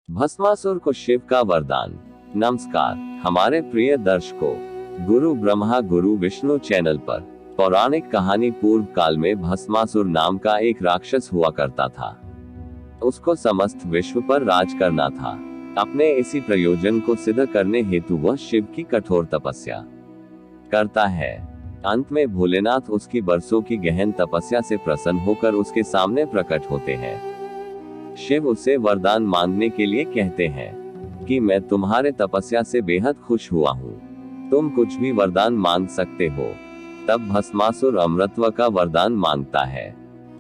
भस्मासुर को शिव का वरदान। नमस्कार हमारे प्रिय दर्शकों, गुरु ब्रह्मा गुरु विष्णु चैनल पर पौराणिक कहानी। पूर्व काल में भस्मासुर नाम का एक राक्षस हुआ करता था। उसको समस्त विश्व पर राज करना था। अपने इसी प्रयोजन को सिद्ध करने हेतु वह शिव की कठोर तपस्या करता है। अंत में भोलेनाथ उसकी बरसों की गहन तपस्या से प्रसन्न होकर उसके सामने प्रकट होते हैं। शिव उसे वरदान मांगने के लिए कहते हैं कि मैं तुम्हारे तपस्या से बेहद खुश हुआ हूँ, तुम कुछ भी वरदान मांग सकते हो। तब भस्मासुर अमरत्व का वरदान मांगता है,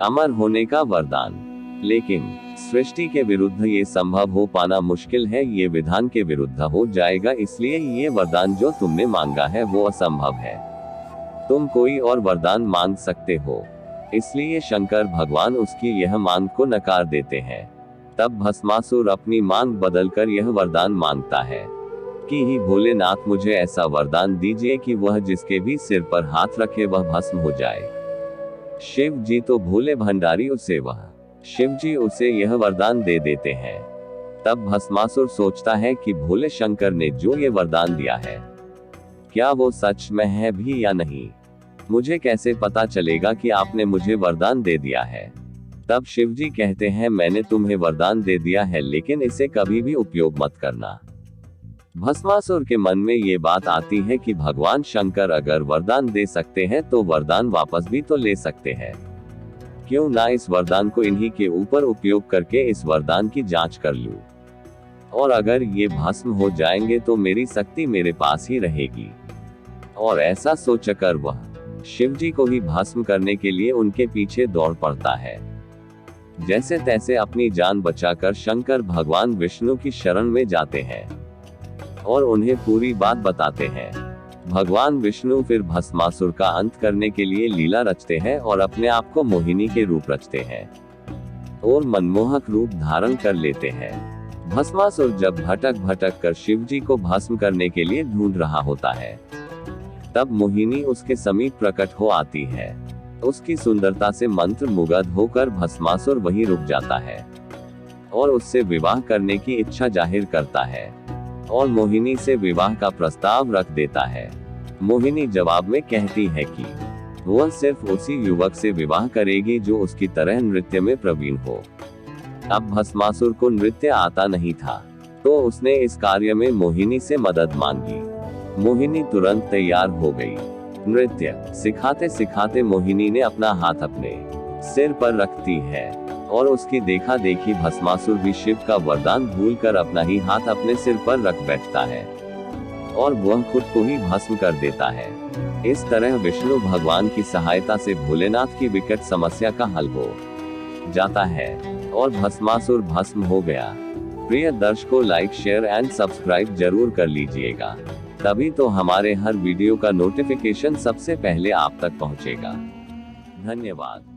अमर होने का वरदान। लेकिन सृष्टि के विरुद्ध ये संभव हो पाना मुश्किल है, ये विधान के विरुद्ध हो जाएगा, इसलिए ये वरदान जो तुमने मांगा है वो असंभव है। तुम कोई और वरदान मांग सकते हो। इसलिए शंकर भगवान उसकी यह मांग को नकार देते हैं। तब भस्मासुर अपनी मांग बदलकर यह वरदान मांगता है कि ही भोलेनाथ मुझे ऐसा वरदान दीजिए कि वह जिसके भी सिर पर हाथ रखे वह भस्म हो जाए। शिव जी तो भोले भंडारी, शिव जी उसे यह वरदान दे देते हैं। तब भस्मासुर सोचता है कि भोले शंकर ने जो ये वरदान दिया है क्या वो सच में है भी या नहीं, मुझे कैसे पता चलेगा कि आपने मुझे वरदान दे दिया है। तब शिव जी कहते हैं मैंने तुम्हें वरदान दे दिया है, लेकिन इसे कभी भी उपयोग मत करना। भस्मासुर के मन में ये बात आती है कि भगवान शंकर अगर वरदान दे सकते हैं तो वरदान वापस भी तो ले सकते हैं। क्यों ना इस वरदान को इन्हीं के ऊपर उपयोग करके इस वरदान की जांच कर लूं, और अगर ये भस्म हो जाएंगे तो मेरी शक्ति मेरे पास ही रहेगी। और ऐसा सोचकर वह शिव जी को ही भस्म करने के लिए उनके पीछे दौड़ पड़ता है। जैसे तैसे अपनी जान बचाकर शंकर भगवान विष्णु की शरण में जाते हैं और उन्हें पूरी बात बताते हैं। भगवान विष्णु फिर भस्मासुर का अंत करने के लिए लीला रचते हैं और अपने आप को मोहिनी के रूप रचते हैं और मनमोहक रूप धारण कर लेते हैं। भस्मासुर जब भटक कर शिव जी को भस्म करने के लिए ढूंढ रहा होता है, तब मोहिनी उसके समीप प्रकट हो आती है। उसकी सुंदरता से मंत्र मुग्ध होकर भस्मासुर वहीं रुक जाता है और उससे विवाह करने की इच्छा जाहिर करता है और मोहिनी से विवाह का प्रस्ताव रख देता है। मोहिनी जवाब में कहती है कि वह सिर्फ उसी युवक से विवाह करेगी जो उसकी तरह नृत्य में प्रवीण हो। अब भस्मासुर को नृत्य आता नहीं था, तो उसने इस कार्य में मोहिनी से मदद मांगी। मोहिनी तुरंत तैयार हो गई। नृत्य सिखाते सिखाते मोहिनी ने अपना हाथ अपने सिर पर रखती है और उसकी देखा देखी भस्मासुर भी शिव का वरदान भूलकर अपना ही हाथ अपने सिर पर रख बैठता है और वह खुद को ही भस्म कर देता है। इस तरह विष्णु भगवान की सहायता से भोलेनाथ की विकट समस्या का हल हो जाता है और भस्मासुर भस्म हो गया। प्रिय दर्शकों, लाइक शेयर एंड सब्सक्राइब जरूर कर लीजिएगा, तभी तो हमारे हर वीडियो का नोटिफिकेशन सबसे पहले आप तक पहुंचेगा। धन्यवाद।